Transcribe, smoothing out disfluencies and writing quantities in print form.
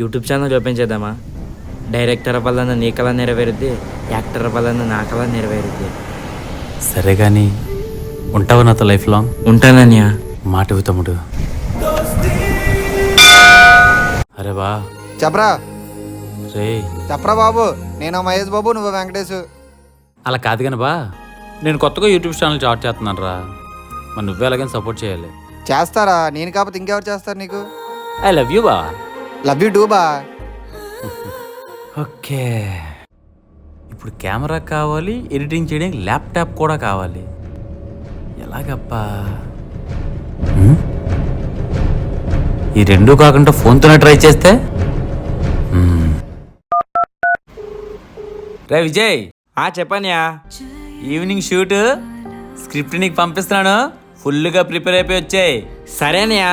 YouTube channel open చేద్దామా? Director వలన నీ కళ నెరవేరుద్ది, యాక్టర్ వలన నా కళ నెరవేరుద్ది. సరే కానీ ఉంటావా నాతో లైఫ్ లాంగ్? ఉంటానన్యా. మాట ఇవ్వు తమ్ముడు. అరే బా చెప్పరా రే. చెప్పరా బాబు, నేను మహేష్ బాబు, నువ్వు వెంకటేష్. అలా కాదు కానీ బా, నేను కొత్తగా యూట్యూబ్ ఛానల్ స్టార్ట్ చేస్తున్నాను రా. మరి నువ్వే అలాగని సపోర్ట్ చేయాలి. చేస్తారా? నేను కాకపోతే ఇంకెవరు చేస్తారు నీకు? ఐ లవ్ యూ బా. లవ్ యూ డూ బా. ఓకే, ఇప్పుడు కెమెరా కావాలి, ఎడిటింగ్ చేయడానికి ల్యాప్టాప్ కూడా కావాలి. ఎలాగప్పా? ఈ రెండూ కాకుండా ఫోన్తోనే ట్రై చేస్తే? రే విజయ్, చెప్పన్యా. ఈవినింగ్ షూట్ స్క్రిప్ట్ నీకు పంపిస్తున్నాను, ఫుల్గా ప్రిపేర్ అయిపోయి వచ్చాయి. సరేనయ్యా.